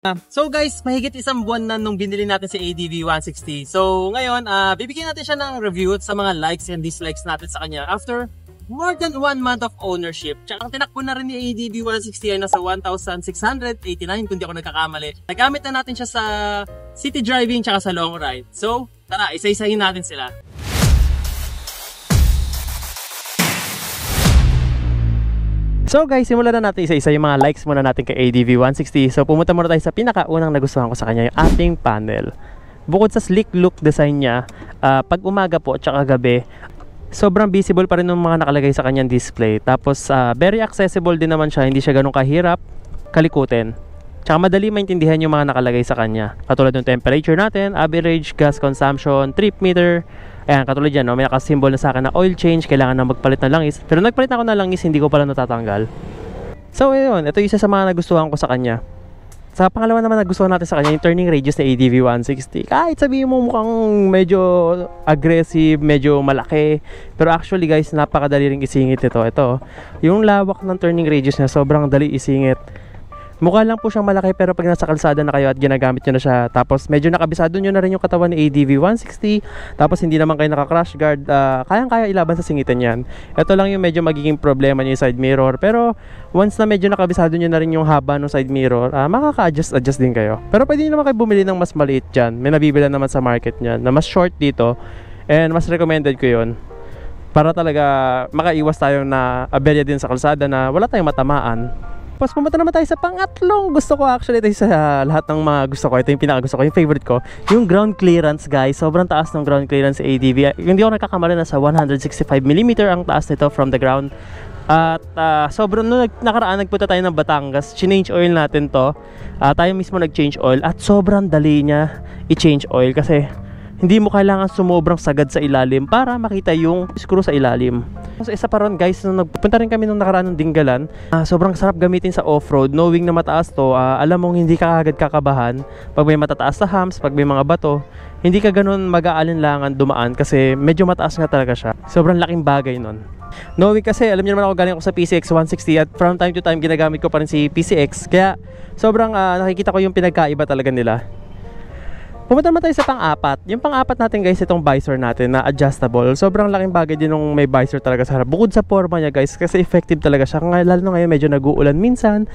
So guys, mahigit isang buwan na nung binili natin si ADV 160. So ngayon, bibigyan natin siya ng review sa mga likes and dislikes natin sa kanya after more than 1 month of ownership. Tsaka ang tinakbo na rin ni ADV 160 ay nasa 1,689 kung di ako nagkakamali. Nagamit na natin siya sa city driving tsaka sa long ride. So tara, isa-isahin natin sila. So guys, simulan na natin isa-isa yung mga likes muna natin kay ADV 160. So pumunta muna tayo sa pinakaunang nagustuhan ko sa kanya, yung ating panel. Bukod sa sleek look design niya, pag umaga po at saka gabi, sobrang visible pa rin ng mga nakalagay sa kanyang display. Tapos very accessible din naman siya, hindi siya ganun kahirap kalikutin. Tsaka madali maintindihan yung mga nakalagay sa kanya. Katulad ng temperature natin, average gas consumption, trip meter. Ayan, katulad yan, no? May nakasimbol na sa akin na oil change, kailangan na magpalit ng langis. Pero nagpalit na ako ng langis, hindi ko pala natatanggal. So ayun, ito yung isa sa mga nagustuhan ko sa kanya. Sa pangalawa naman nagustuhan natin sa kanya, yung turning radius na ADV 160. Kahit sabihin mo mukhang medyo aggressive, medyo malaki, pero actually guys, napakadali ring isingit ito. Ito, yung lawak ng turning radius niya, sobrang dali isingit. Mukha lang po siyang malaki, pero pag nasa kalsada na kayo at ginagamit nyo na siya, tapos medyo nakabisado nyo na rin yung katawan ni ADV 160, tapos hindi naman kayo naka-crash guard, kayang-kaya ilaban sa singitan yan. Ito lang yung medyo magiging problema nyo yung side mirror, pero once na medyo nakabisado nyo na rin yung haba ng side mirror, makaka-adjust din kayo. Pero pwede nyo naman kayo bumili ng mas maliit dyan. May nabibila naman sa market nyan na mas short dito, and mas recommended ko yun para talaga makaiwas tayong na aberya din sa kalsada na wala tayong matamaan. Tapos pumunta naman tayo sa pangatlong gusto ko, actually ito sa lahat ng mga gusto ko. Ito yung pinakagusto ko, yung favorite ko, yung ground clearance guys. Sobrang taas ng ground clearance sa ADV. Hindi ako nagkakamali, nasa 165mm ang taas nito from the ground. At sobrang nung nakaraan nagpunta tayo ng Batangas, change oil natin to. Tayo mismo nag-change oil at sobrang dali niya i-change oil kasi hindi mo kailangan sumobrang sagad sa ilalim para makita yung screw sa ilalim. So isa pa ron guys, nung nagpunta rin kami nung nakaraan ng Dinggalan, sobrang sarap gamitin sa off-road. Knowing na mataas to, alam mong hindi ka agad kakabahan pag may matataas na humps, pag may mga bato. Hindi ka ganun mag-aalinlangan dumaan kasi medyo mataas nga talaga siya. Sobrang laking bagay nun. Knowing kasi, alam niyo naman ako galing ako sa PCX 160 at from time to time ginagamit ko pa rin si PCX. Kaya sobrang nakikita ko yung pinagkaiba talaga nila. Pumunta naman tayo sa pang-apat. Yung pang-apat natin guys, itong visor natin na adjustable. Sobrang laking bagay din nung may visor talaga sa harap. Bukod sa forma niya guys, kasi effective talaga siya. Lalo na ngayon medyo nag-uulan minsan.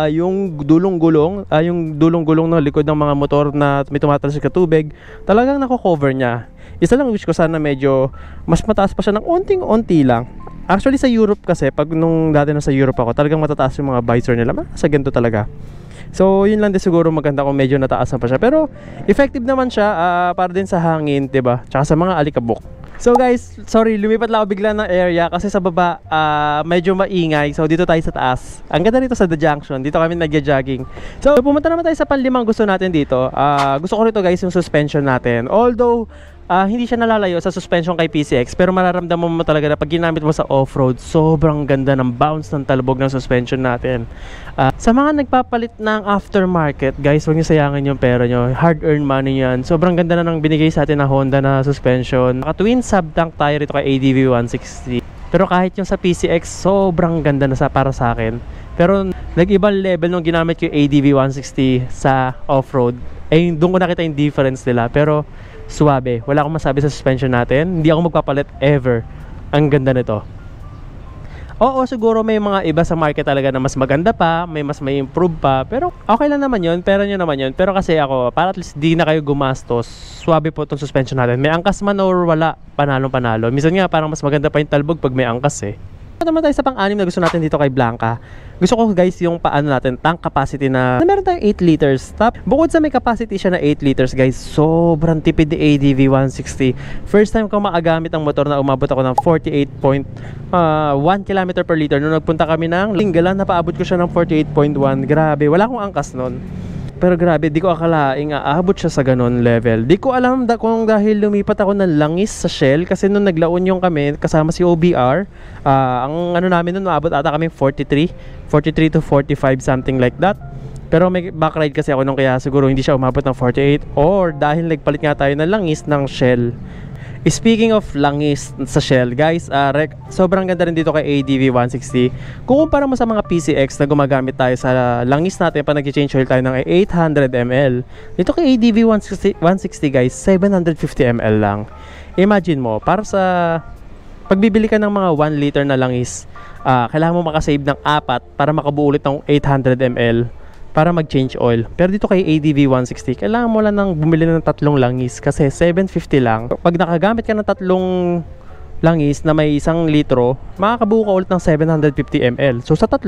Yung dulong-gulong ng likod ng mga motor na may tumatalsik sa tubig, talagang nako-cover niya. Isa lang wish ko sana medyo mas mataas pa siya ng onting-onti lang. Actually sa Europe kasi, pag nung dati na sa Europe ako, talagang matataas yung mga visor nila. Sa ganito talaga. So yun lang din siguro maganda kung medyo nataas na pa siya. Pero effective naman siya para din sa hangin, diba? Tsaka sa mga alikabok. So guys, sorry, lumipat lang ako bigla ng area kasi sa baba medyo maingay. So dito tayo sa taas. Ang ganda dito sa The Junction. Dito kami nagja-jogging. So pumunta naman tayo sa panlimang gusto natin dito. Gusto ko rito guys yung suspension natin. Although hindi siya nalalayo sa suspension kay PCX, pero mararamdaman mo talaga na pag ginamit mo sa off-road, sobrang ganda ng bounce ng talbog ng suspension natin. Sa mga nagpapalit ng aftermarket, guys, huwag niyo sayangin yung pera nyo. Hard-earned money yan. Sobrang ganda na ng binigay sa atin na Honda na suspension. Twin sub-tank tayo rito kay ADV 160. Pero kahit yung sa PCX, sobrang ganda na para sa akin. Pero nag-ibang level nung ginamit ko yung ADV 160 sa off-road. Doon ko nakita yung difference nila. Pero suwabe, wala akong masabi sa suspension natin. Hindi ako magpapalit ever. Ang ganda nito. Oo, siguro may mga iba sa market talaga na mas maganda pa, may improve pa, pero okay lang naman yun, pera nyo naman yun. Pero kasi ako, para at least di na kayo gumastos, suwabe po itong suspension natin. May angkas man or wala, panalo-panalo. Minsan nga parang mas maganda pa yung talbog pag may angkas eh. Naman tayo sa pang-anim na gusto natin dito kay Blanca. Gusto ko guys yung paano natin, tank capacity na meron tayong 8 liters. Bukod sa may capacity siya na 8 liters guys, sobrang tipid ni ADV 160. First time ko makagamit ang motor na umabot ako ng 48.1 km per liter. Nung nagpunta kami ng Dinggalan, napaabot ko siya ng 48.1. Grabe, wala akong angkas nun. Pero grabe, di ko akalaing aabot siya sa ganon level. Di ko alam kung dahil lumipat ako ng langis sa Shell. Kasi nung naglaon yung kami kasama si OBR, ang ano namin nun, maabot ata kami 43 to 45, something like that. Pero may backride kasi ako nung, kaya siguro hindi siya umabot ng 48. Or dahil nagpalit nga tayo ng langis ng Shell. Speaking of langis sa shell, guys, sobrang ganda rin dito kay ADV 160. Kung kumpara mo sa mga PCX na gumagamit tayo sa langis natin pag nag-change oil tayo ng 800 ml, dito kay ADV 160 guys, 750 ml lang. Imagine mo, para sa pagbibili ka ng mga 1 liter na langis, kailangan mo makasave ng 4 para makabuo ulit ng 800 ml para mag-change oil. Pero dito kay ADV 160, kailangan mo lang ng bumili ng 3 langis kasi 750 lang. Pag nakagamit ka ng 3 langis na may 1 litro, makakabuo ka ulit ng 750 ml. So sa 3,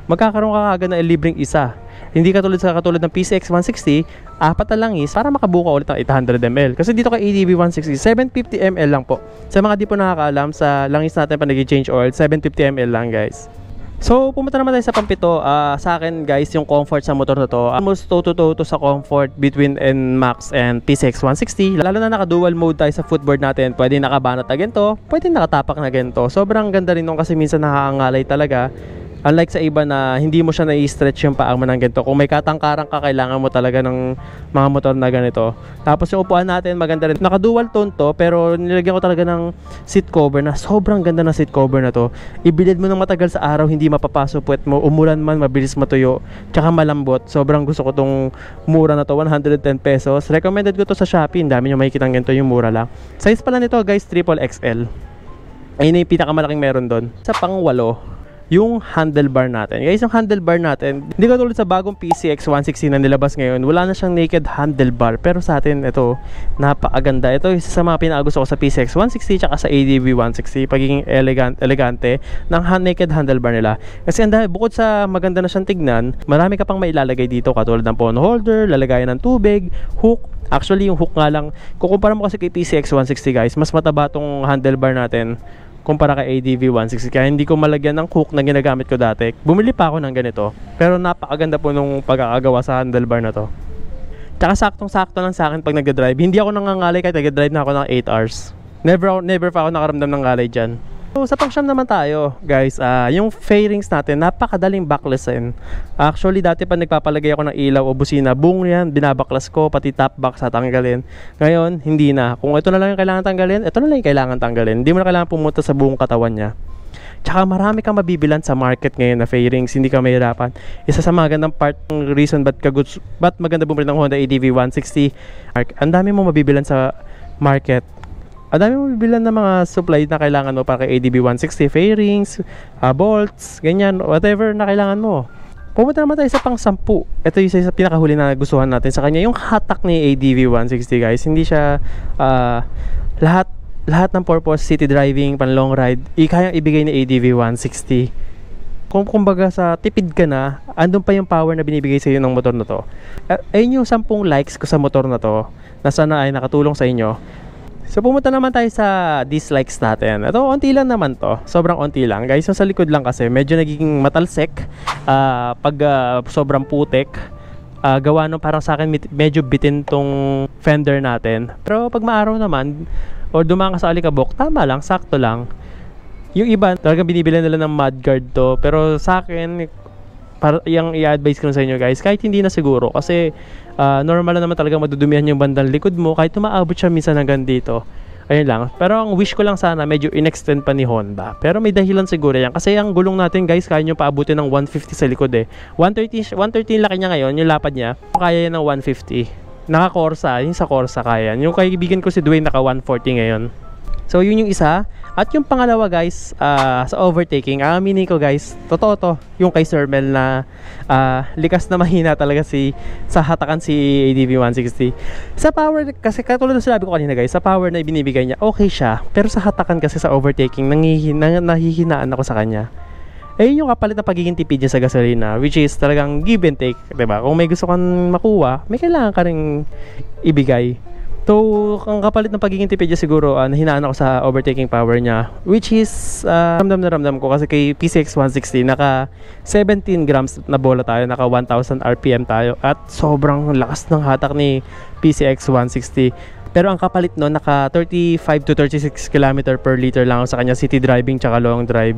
magkakaroon ka agad na libreng isa. Hindi katulad ng PCX 160, 4 na langis para makabuo ka ulit ng 800 ml. Kasi dito kay ADV 160, 750 ml lang po. Sa mga di po nakakaalam, sa langis natin pa nag-change oil, 750 ml lang guys. So, pumunta naman tayo sa pang-7. Sa akin guys, yung comfort sa motor na to, almost toe-to-toe sa comfort between NMAX and PCX 160. Lalo na naka-dual mode tayo sa footboard natin. Pwede nakabanat na ganito, pwede nakatapak na ganito. Sobrang ganda rin nung kasi minsan nakaangalay talaga. Unlike sa iba na hindi mo siya na-i-stretch yung paa mo ng ganito. Kung may katangkarang ka, kailangan mo talaga ng mga motor na ganito. Tapos yung upuan natin, maganda rin. Naka-dual tone to, pero nilagyan ko talaga ng seat cover na sobrang ganda ng seat cover na to. Ibilid mo ng matagal sa araw, hindi mapapaso puwet mo. Umulan man, mabilis matuyo. Tsaka malambot. Sobrang gusto ko tong mura na to, 110 pesos. Recommended ko to sa Shopee. Ang dami nyo makikita ganito, yung mura lang. Size pala nito guys, triple XL. Ayun yung pinakamalaking meron doon. Sa pang-8, yung handlebar natin. Guys, yung handlebar natin, hindi katulad sa bagong PCX 160 na nilabas ngayon, wala na siyang naked handlebar. Pero sa atin, ito, napakaganda. Ito isa sa mga pinakagusto ko sa PCX 160 tsaka sa ADV 160. Pagiging elegante ng naked handlebar nila. Kasi bukod sa maganda na siyang tignan, marami ka pang mailalagay dito katulad ng phone holder, lalagayan ng tubig, hook. Actually, yung hook nga lang, kukumpara mo kasi kay PCX 160 guys, mas mataba tong handlebar natin kumpara kay ADV 160. Kaya hindi ko malagyan ng hook na ginagamit ko dati. Bumili pa ako ng ganito. Pero napakaganda po nung pagkakagawa sa handlebar na to. Tsaka saktong-sakto lang sa akin pag nag-drive. Hindi ako nangangalay kahit nag-drive na ako ng 8 hours. Never pa ako nakaramdam ng ngalay dyan. So sa pang-siyam naman tayo guys, yung fairings natin napakadaling backlassin. Actually dati pa nagpapalagay ako ng ilaw o busina, buong yan binabaklas ko, pati top box tatanggalin. Ngayon hindi na, kung ito na lang yung kailangan tanggalin, ito na lang yung kailangan tanggalin. Hindi mo na kailangan pumunta sa buong katawan nya. Tsaka marami kang mabibilan sa market ngayon na fairings, hindi ka mahirapan. Isa sa magandang part ng reason ba't maganda bumili ng Honda ADV 160, ang dami mo mabibilan sa market. Ang dami mo bibilan ng mga supply na kailangan mo para kay ADV 160, fairings, bolts, ganyan, whatever na kailangan mo. Pumunta naman tayo sa pang-10. Ito yung isa sa pinakahuli na gustuhan natin sa kanya, yung hatak ni ADV 160 guys. Hindi siya lahat ng purpose, city driving, pan long ride, kayang ibigay ni ADV 160. Kumbaga sa tipid ka na, andun pa yung power na binibigay sa iyo ng motor na to. Ayun yung 10 likes ko sa motor na to, na sana ay nakatulong sa inyo. So pumunta naman tayo sa dislikes natin. Ito, onti lang naman to. Sobrang onti lang. Guys, yung sa likod lang kasi medyo nagiging matalsik pag sobrang putik. Gawa nung parang sa akin medyo bitin tong fender natin. Pero pag maaraw naman o dumaan ka sa alikabok, tama lang, sakto lang. Yung iba, talagang binibili nila ng mudguard to. Pero sa akin, yung i-advise ko sa inyo guys, kahit hindi na siguro kasi normal na naman talaga madudumihan yung bandang likod mo kahit umaabot siya minsan hanggang dito. Ayun lang. Pero ang wish ko lang sana medyo in-extend pa ni Honda. Pero may dahilan siguro yan kasi ang gulong natin guys, kaya nyo paabutin ng 150 sa likod eh. 113 laki niya ngayon, yung lapad niya, kaya yan ng 150. Naka-Corsa, yung sa Corsa kaya. Yung kaibigan ko si Dwayne naka 140 ngayon. So yun yung isa. At yung pangalawa guys, sa overtaking, aminin ko guys, totoo to, yung kay Sir Mel na likas na mahina talaga sa hatakan si ADV 160. Sa power, kasi katulad na sinabi ko kanina guys, sa power na ibinibigay niya, okay siya. Pero sa hatakan kasi sa overtaking, nahihinaan ako sa kanya. Ayun yung kapalit na pagiging tipid niya sa gasolina, which is talagang give and take, diba? Kung may gusto kang makuha, may kailangan ka ring ibigay. So, ang kapalit ng pagiging tipid niya siguro, nahinaan ako sa overtaking power niya, which is, ramdam na ramdam ko kasi kay PCX 160, naka 17 grams na bola tayo, naka 1000 RPM tayo, at sobrang lakas ng hatak ni PCX 160. Pero ang kapalit no, naka 35 to 36 km per liter lang sa kanya city driving tsaka long drive.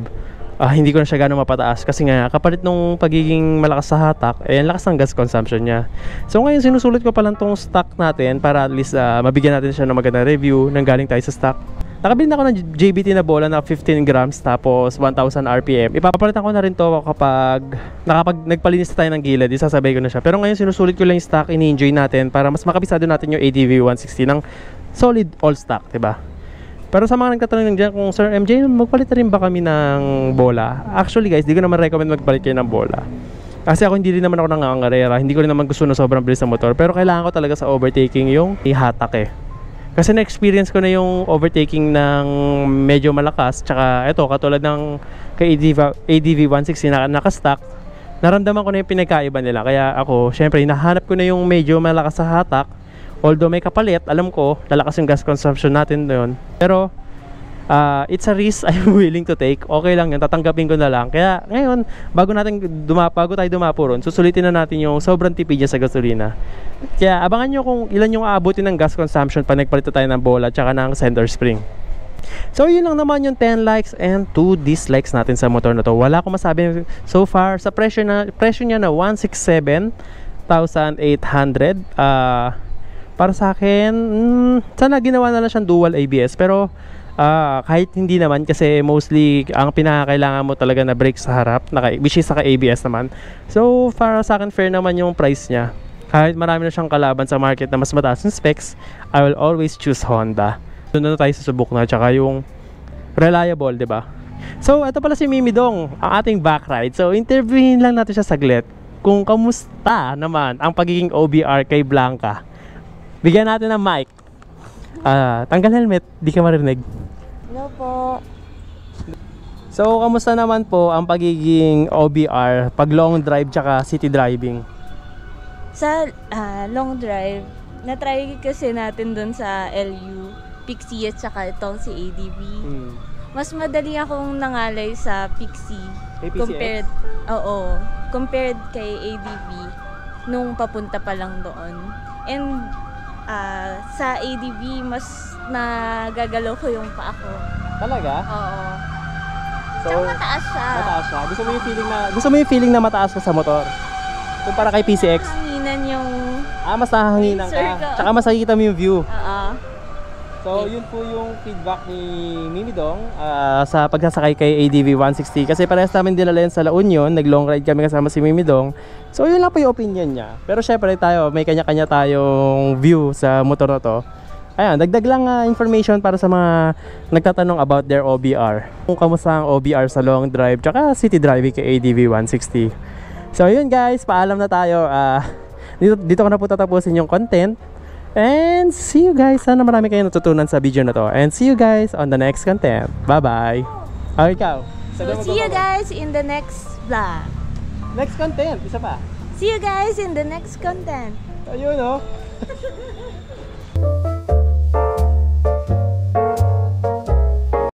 hindi ko na siya gano'ng mapataas kasi nga kapalit nung pagiging malakas sa hatak, ang lakas ng gas consumption niya. So ngayon sinusulit ko pa lang tong stock natin para at least mabigyan natin siya ng magandang review nang galing tayo sa stock. Nakabili na ako ng JBT na bola na 15 grams tapos 1,000 RPM. Ipapalitan ko na rin to kapag nagpalinis tayo ng gilid, isasabay ko na siya. Pero ngayon sinusulit ko lang yung stock, ini-enjoy natin para mas makabisado natin yung ADV 160 ng solid all stock, diba? Pero sa mga nagtatanong dyan kung Sir MJ, magpalit na rin ba kami ng bola? Actually guys, di ko naman recommend magpalit kayo ng bola. Kasi ako hindi rin naman ako nangangarera, hindi ko rin naman gusto na sobrang bilis ng motor. Pero kailangan ko talaga sa overtaking yung ihatak eh. Kasi na-experience ko na yung overtaking ng medyo malakas. Tsaka ito, katulad ng kay ADV 160 na nakastock, naramdaman ko na yung pinagkaiba nila. Kaya ako, syempre, hinahanap ko na yung medyo malakas sa hatak. Although may kapalit, alam ko, lalakas yung gas consumption natin doon. Pero, it's a risk I'm willing to take. Okay lang yun, tatanggapin ko na lang. Kaya ngayon, bago tayo dumapo ron, susulitin na natin yung sobrang tipid niya sa gasolina. Kaya abangan nyo kung ilan yung aabutin ng gas consumption pag nagpalit tayo ng bola tsaka ng center spring. So yun lang naman yung 10 likes and 2 dislikes natin sa motor na to. Wala akong masabi so far. Sa presyo niya na 167,800. Para sa akin, sana ginawa na lang siyang dual ABS. Pero kahit hindi naman, kasi mostly ang pinakakailangan mo talaga na brake sa harap, which is saka ABS naman. So para sa akin, fair naman yung price niya. Kahit marami na siyang kalaban sa market na mas mataas ng specs, I will always choose Honda. Doon na tayo susubok na, tsaka yung reliable, diba? So ito pala si Mimi Dong, ang ating back ride. So interviewin lang natin siya saglit kung kamusta naman ang pagiging OBR kay Blanca. Bigyan natin ng mic. Tanggal helmet, di ka marinig. Hello po. So, kamusta naman po ang pagiging OBR pag long drive tsaka city driving? Sa long drive, na-try kasi natin dun sa LU, Pixie at saka itong si ADV. Mas madali akong nangalay sa Pixie. Compared kay ADV nung papunta pa lang doon. And sa ADV, mas nagagalaw ko yung paa ko. Talaga? Oo. So, tsaka mataas siya. Mataas siya. Gusto mo yung feeling na mataas ka sa motor? Kumpara kay PCX? Hanginan yung... mas nahanginan ka. Tsaka mas nakikita mo yung view. Oo. So, yun po yung feedback ni Mimi Dong sa pagsasakay kay ADV 160. Kasi parehas namin dinala yan sa La Union. Nag-long ride kami kasama si Mimi Dong. So, yun lang po yung opinion niya. Pero syempre tayo, may kanya-kanya tayong view sa motor na to. Ayan, dagdag lang information para sa mga nagtatanong about their OBR. Kung kamusta ang OBR sa long drive, tsaka city driving kay ADV 160. So, yun guys, paalam na tayo. Dito ko na po tatapusin yung content. And see you guys. Sana marami kayong natutunan sa video na to. And see you guys on the next content. Bye-bye. Ikaw. So, see you guys in the next vlog. Next content. Isa pa. See you guys in the next content. Ayun, oh.